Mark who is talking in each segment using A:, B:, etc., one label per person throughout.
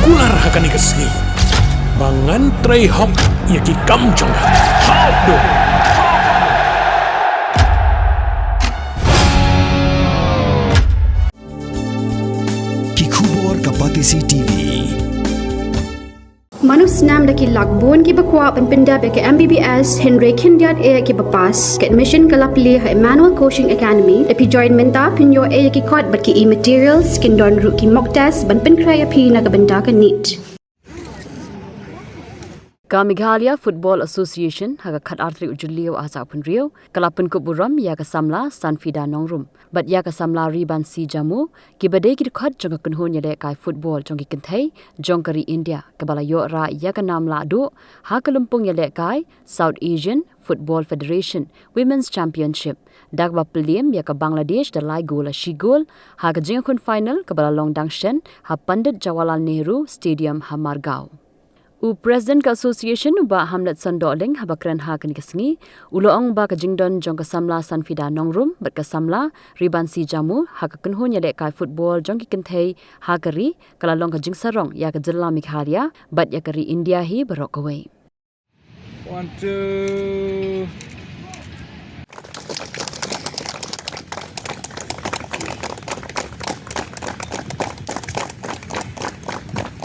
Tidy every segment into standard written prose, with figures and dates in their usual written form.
A: kular hakan ikasni. Bangan tray hok yaki kamjong. Hok do.
B: Kikubor Kapatisi TV.
C: Manus nam daki lakbon ki bakwa penpinda be ke MBBS Henry Kindiat e ki bapas ke admission kalapli ha Emmanuel Coaching Academy epi join menta pinyo e ki kod bat ki e-materials kin don ru ki mock test ban pen kraya pi na kabenda ka neat.
D: Ka Meghalaya Football Association haga khat artri ujulio asa pun rio kalapun ko buram ya ka samla sanfida nongrum bat ya ka samla riban si jamu ki bade ki khat jong kun hon yale kai football jong ki kenthai jong kari India kabala yo ra ya ka nam la do ha kalumpung yale kai South Asian Football Federation Women's Championship dagba plim ya ka Bangladesh da lai gola shi gol ha ka jing kun final kabala long dangshen ha Pandit Jawaharlal Nehru Stadium ha Margao. U President ka Association ba Hamlet Sandoling habakran ha kan kisngi uloong ba ka jingdon jong ka samla sanfida nongrum bat ka samla riban si jamu ha ka kunhon yale kai football jong ki kenthei ha kari kala long ka jingsarong ya ka jilla Meghalaya bat ya kari India hi barok away.
E: 1 2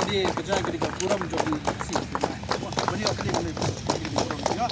E: Dia kerja ketika kurang menjadi si. Beliau boleh kurang ya.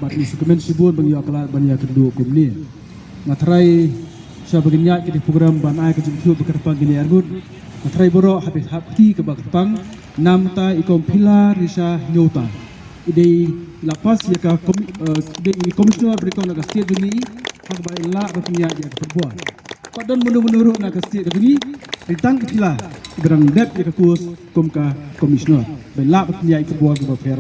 E: Bat ni sukumen sibun bagi akala bani kedua kum ni. Ngatrai sya baginya ke program ban ai ke jumpu bekerpang gini argut. Ngatrai boro habis hati ke bakpang nam ta ikom pilar risa nyota. Ide lapas ya ka komisioner berikon nak setiap duni hak bai la baginya ya ke perbuat. Padon menurut nak setiap duni ditang pilar berang dep ya ke kurs kum ka komisioner. Bai la baginya ke perbuat ke fair.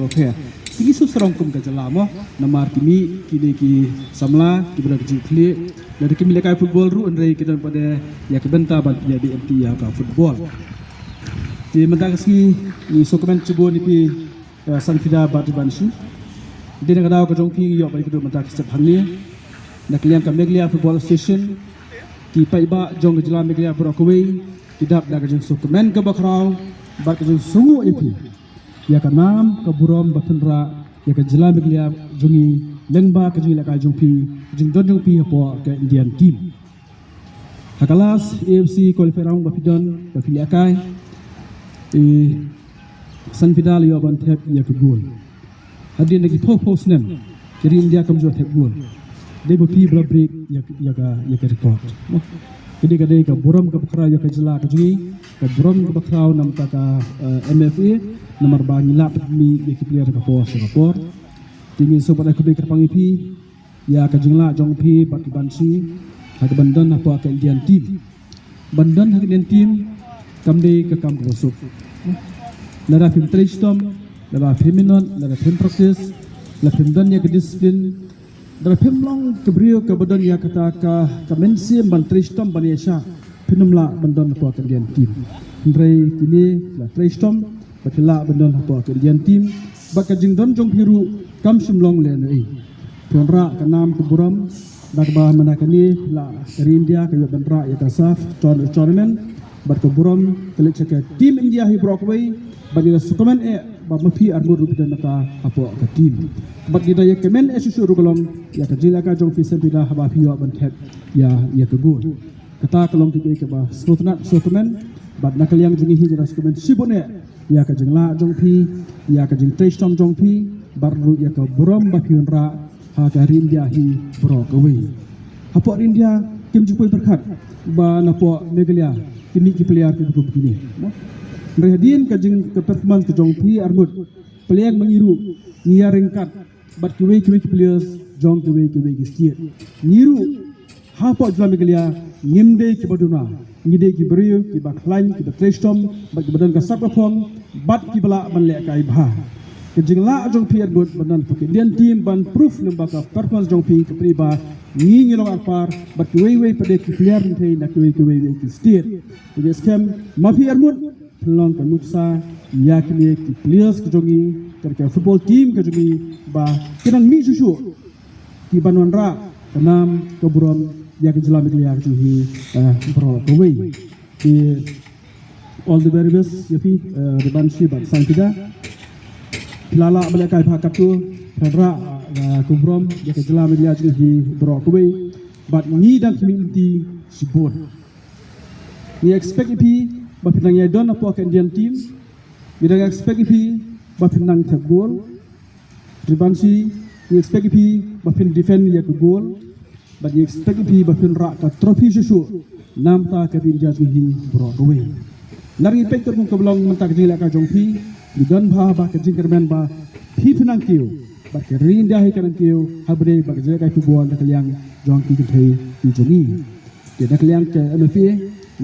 E: Sigi susrong kum kajalamo namar kimi kini ki samla ki berak jikli dari kimi lekai football ru andai kita pada ya kebenta ban ya BMT ya ka football di mentasi ni sokomen cubo ni pi sanfida bat bansu di negara ka jongpi yo balik kedua mentaki sepangni nak lian ka Meghalaya Football Association ki paiba jong jela Meghalaya Brokaway kidap daga jong sokomen ka bakrau bat ka jong sungu ipi ya ka nam ka burom batunra ya ka jela Meghalaya jungi lengba ka jungi la jungpi jung don jungpi po ka Indian team hakalas AFC qualify round bapidon bapiliakai sanfidal yo ban thep ya ka gol hadin lagi post nem jadi India kam jo thep gol de bapi bla break ya ka record kedi ka burom ka bakra ya ka jela ka jungi ka burom ka bakra nam ta ka MFA nomor bangi lap mi yaki player ka po Singapore tingin so pada kubi kerpangipi ya ka jingla jongpi baki bansi ha ka bandan apa ka Indian team bandan ha Indian team kamde ka kam bosuk lara film tristom lara feminon lara film practice la film dan ya ka discipline lara film long kebrio ka badan ya kata ka mensi ban tristom ban yasha pinumla bandan apa ka Indian team ndrei kini la tristom bakila bendon apa ke Indian team baka jingdon jong biru kam sumlong le nei pionra kanam kuburam dakba manakani la dari India ke benra ya tasaf tournament bat kuburam telik ke team India hi Brockway bagi sukumen ba mafi armur rupidan naka apa ke team bat kita ya kemen susu rukolom ya ke jila ka jong fisen pida haba fiwa bantet ya ke gol kata kolom ke ba sukumen bat nakaliang jungi hi jara sukumen sibone ya ka jengla jongpi ya ka jeng tristom jongpi baru ya ka burom ba piunra ha ka India hi Brockway apa India kim jupoi berkat ba na po Meghalaya kimi ki player ki buku begini merhadin ka jing ke performance ke jong pi arbut player mengiru nia ringkat bat ki players jong ki ki stiet niru ha po jla Meghalaya ngimde ki baduna ngide ki beriu ki baklain ki batrestom bat ki badan ka sapapong bat ki bala man le kai bha kejingla jong pi arbut badan poke dian team ban proof number ka performance jong pi ke priba ngi long apar bat ki pada ki player ni na ki ki stiet ki scam mafi arbut pelong ka nuksa yakni ki players ki jongi ka football team ka jongi ba kinang mi susu ki banonra kanam keburom yak jela Meghalaya juhi bro kawai ki all the very best yafi rebanshi bat sangkida pilala balakai phakatu radra kubrom yak jela Meghalaya juhi bro kawai bat ni dan community support ni expect ipi ba pinang ya don apa Indian team bidang expect ipi ba pinang tak gol rebanshi ni expect ipi ba pin defend yak gol but you expect ipi ba pin ra ka trophy susu namta ka bin jajuhi Broadway nari pektor kung kablong mentak jila ka jongpi di gan ba ba ka jingkerman ba pi pinang kiu ba ka rinda hi kanang kiu habre ba ka jila ka football na kalyang jongki ki thei ki jongi ke na kalyang ka MFA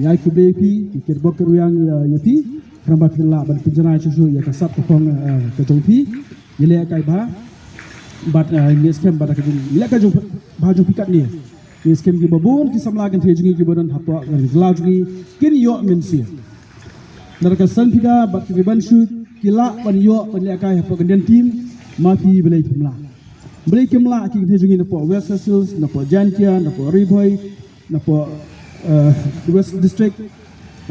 E: yai ku bepi ki kerbok keruyang yapi kramba pila ban pinjana susu ya ka sap kong ka jongpi yele ka ba but ni scam pada kejung ila ka jong baju pikat ni scam ki babon ki samla kan thejungi ki bodan hapwa lajungi kin yo mensi naraka san pika bat ki ban shoot kila ban yo ban ya kai hapwa kan team ma fi belai kimla ki thejungi na po West Sussex na po Jantia na po Riboy na po West District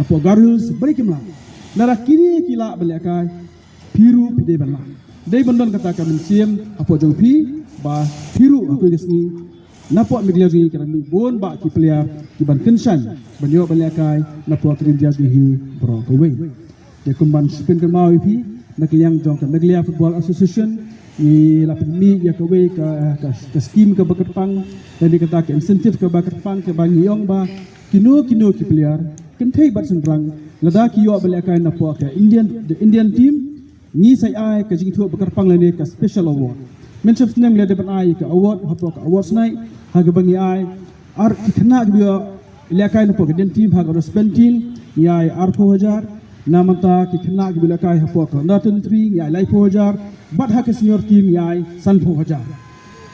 E: na po Garus belai kimla nara kini kila ban ya kai piru pide ban dai bandon kata kami siam apa jong pi ba piru aku gesni napo Meghalaya gi kerami bon ba ki player ki ban kensan banyo balakai napo kerja gi bro kawai de kumban spin ke mau pi nak yang jong Meghalaya Football Association ni la pemi ya kawai ka scheme ke bakerpang dan dikata ke insentif ke bakerpang ke bang yong ba kino ki player kentai bat sendrang lada ki yo balakai napo ke Indian team ni sai ai ka jing thu bakar pang lane ka special award menchef nem le de ban ai ka award hapo ka awards nai ha ga bangi ai ar kitna gyo le kai no ka den team ha ga spending ni ai ar 4000 namanta kitna gyo le kai hapo ka natin 3 ni ai lai 4000 bat ha ka senior team ni ai san 4000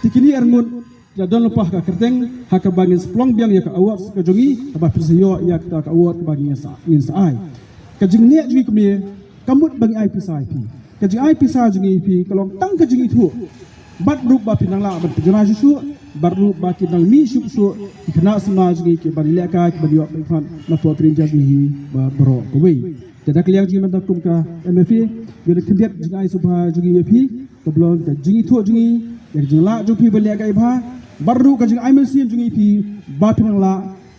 E: tikini arngun ya don lupa ka kerteng ha ka bangin splong biang ya ka awards ka jongi ba perseyo ya ka award bagi sa ngin sa ai ka jing ne jwi kumi kamut bagi IPSIP kaji IPSA jungi pi kalau tang kaji itu bat rup ba pinang la bat pijana susu bar rup ba kinang mi susu kena sama jungi ke bari leka ke bari wak fan na po krinja gi ba bro koi tada kliang jungi manta kum ka MFA gede kendiat jungi ai subha jungi pi to blon ka jungi itu jungi ya jungi la jungi bari leka ba bar rup kaji ai melsim jungi pi ba pinang la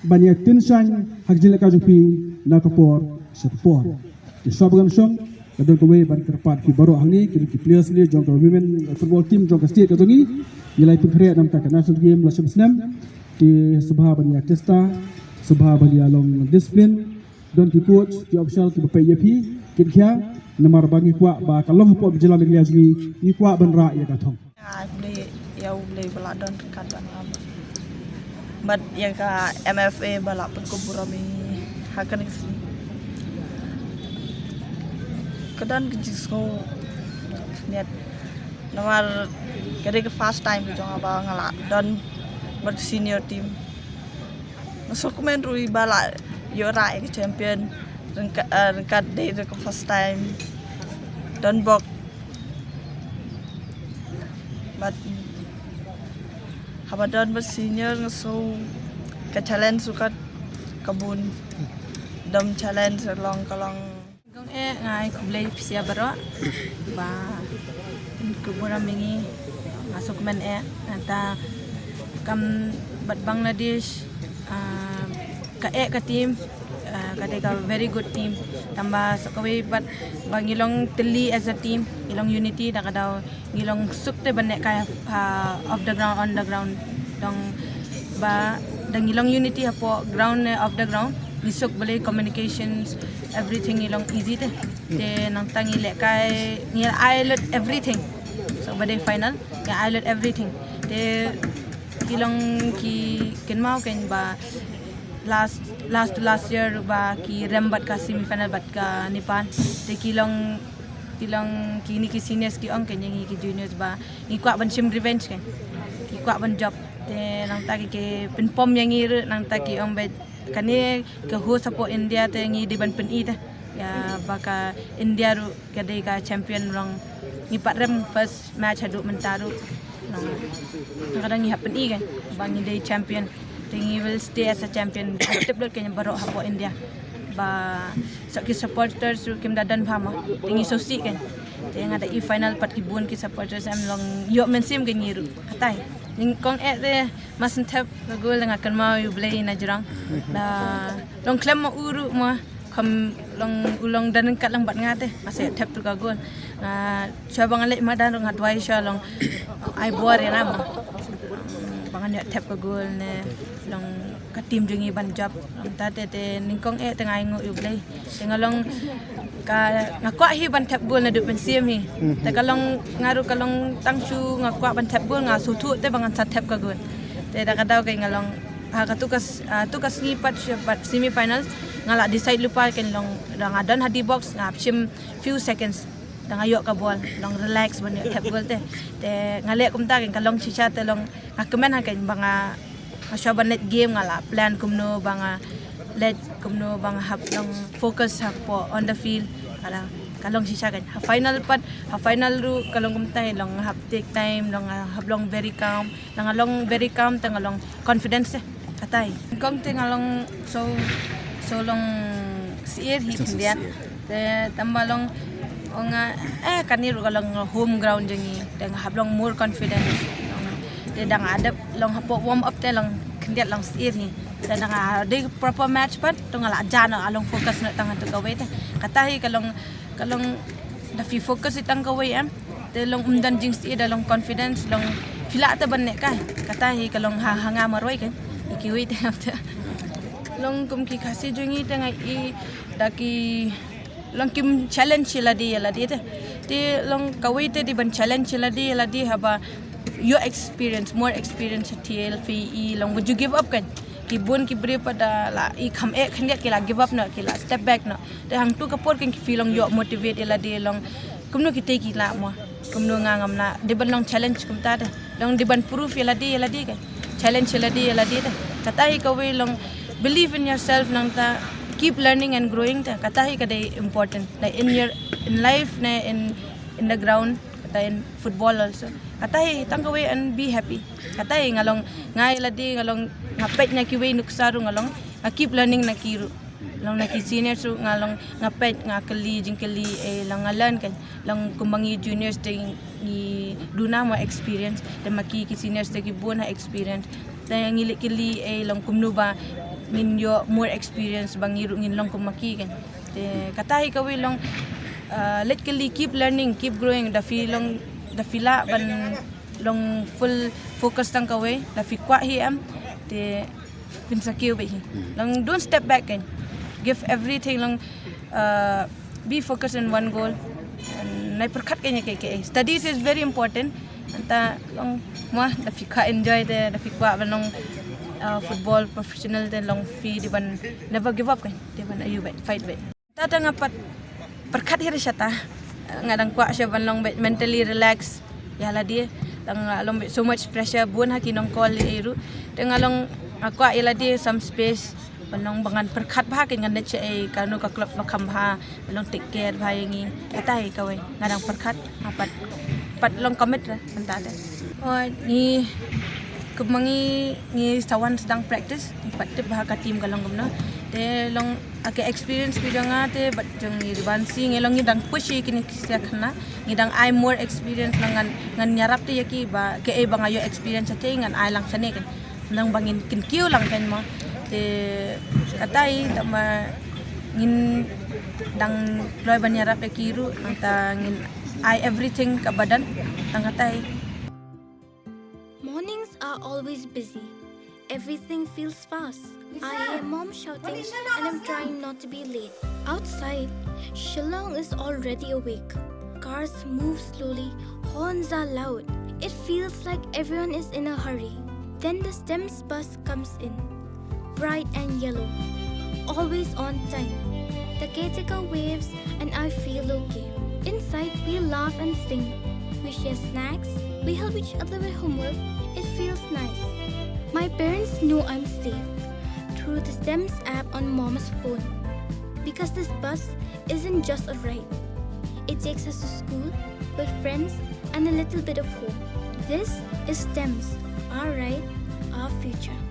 E: banyak tension hak jeleka jungi na kapor support Sabang song, kadang kau ban kerpat ki baru angni ki players ni jong women football team jong state katongi, nilai pengkriat nam tak national game lasem senam, ki subha ban ya testa, subha ban ya long discipline, don ki coach ki official ki bapai yapi, kin kya namar bangi kwa ba kalong hapo bijala Meghalaya jungi ni kwa ban ra ya katong.
B: Beli beladon kan ban but ya ka MFA balap ko burami hakan kedan kejisko net nomor kade ke first time jong aba ngala don ber senior team masuk main rui bala yo rai ke champion rengkat day ke first time don bok but habadon ber senior so ke challenge sukat kabun dom challenge long kalong ngai kublai pisia baro ba kubura mingi masuk men anta kam bat Bangladesh ka team ka very good team tambah sakawi bat bangilong teli as a team ilong unity da kadaw ngilong sukte banek kaya off the ground on the ground dong ba dan ilong unity hapo ground of the ground nisok boleh communications everything ilong easy teh te nang tangi lek kai ni island everything so bade final ya island everything te ilong ki ken mau ken ba last year ba ki rembat ka semifinal bat ka Nipan te kilong kini ki seniors ki ong ken yang ki juniors ba ni kwa ban sim revenge ken ki kwa ban job te nang ta ki pen pom yang ir nang ta ki ong bet kani ke ho support India te ngi di ban pen i ta ya baka India ru kadai ka champion rong ni pat rem first match hadu mentaru nang kadang ni happen i kan bang ni champion tingi will stay as a champion tip dot kenya baro hapo India ba sakit supporters kim dadan phama tingi sosi kan ting ada i final pat kibun ki supporters am long yo mensim kan yiru katai ning kong de masen tap gol nga kan mau yu play na jurang da long klem ma uru ma kam long ulong dan kat lang bat ngate masih tap tu ka gol coba ngalek madan ngat wai sha long ai bor ya nama bangan ya tap ka gol ne long ka tim jungi ban job long ta te ningkong tengah ingo yu play tengah long ka ngakwa hi ban tap gol na du ben sim hi te kalong ngaru kalong tangchu ngakwa ban tap gol nga sutu te bangan sat tap ka gol te da kadau kay ngalong tukas ni pat semi finals ngala decide lupa ken long adan hadi box ngap sim few seconds dang ayok ka ball long relax ban tap gol te ngale kumta ken kalong chicha te long ngakemen ha ken banga asyaban net game ngala plan kumno banga let kumno banga hap long focus hapo on the field kalong sisa kan final ru kalong kumtai long hap take time long hablong very calm tangalong confidence katai kong tengalong so long siir hi pindian te tambalong onga kaniru kalong home ground jengi teng hablong more confidence te dang adap long hapo warm up te long kendiat long siir hi dan ada proper match pat tong ala jana along fokus na tangan tu kawai te katai kalong da fi fokus itang kawai te long umdan jing si da long confidence long fila ta ban nek kai katai kalong hanga maroi kan ikiwi te long kum ki kasi jungi tanga i daki long kim challenge ladi te long kawai te di ban challenge ladi haba your experience more experience TL FE long would you give up kan kibun kibri pada la I kham khandiat kila give up na kila step back na te hang tu kapor kan feeling yo motivate ila de long kumno kite kila mo kumno ngangam na de ban long challenge kum ta de long de ban proof ila de kan challenge ila de katai ka we long believe in yourself nang ta keep learning and growing ta katai ka de important like in life na in the ground in football also katai tangkawe and be happy katai ngalong ngai ladi ngalong ngapet nya kiwe nuksaru ngalong keep learning na kiru long na ki senior su ngalong ngapet ngakeli jingkeli lang ngalan kan lang kumbangi juniors ding ni duna mo experience de maki ki seniors de ki bon ha experience de ngili kili long kumnu ba min yo more experience bangiru ngin long kumaki kan de katai kawe long let kali keep learning keep growing da fila ban long full focus tang kawai da fi kwa hi te pinsakiu be hi long don't step back kan give everything long be focused on one goal and nai perkhat kenya ke studies is very important anta long ma da fi ka enjoy the da fi kwa ban long football professional then long fi di ban never give up kan di ban ayu fight be ta ngapat perkat hiri syata ngadang kwa siya banlong mentally relax ya la dia tang along so much pressure bun ha kinong call iru tengalong akwa ila dia some space banlong bangan perkat ba kin ngan che kanu ka club makam ha balong take care ba yangi katai kawai ngadang perkat pat long commit ra antade ni kumangi ni sawan sedang practice pat bah ka team kalong gumna te long ake experience bi janga te bat jang ni bansi ngelong ngidang push kini sia khana ngidang I more experience ngan nyarap te yaki ba ke bang ayo experience te ngan I lang sane kan nang bangin kin kiu lang kan mo te katai tama ngin dang loy ban nyarap te kiru anta ngin I everything ka badan tang katai.
F: Mornings are always busy. Everything feels fast. I hear mom shouting and I'm trying not to be late. Outside, Shillong is already awake. Cars move slowly, horns are loud. It feels like everyone is in a hurry. Then the STEMS bus comes in, bright and yellow, always on time. The caretaker waves and I feel okay. Inside, we laugh and sing. We share snacks, we help each other with homework. It feels nice. My parents know I'm safe through the STEMS app on mom's phone. Because this bus isn't just a ride. It takes us to school with friends and a little bit of hope. This is STEMS, our ride, our future.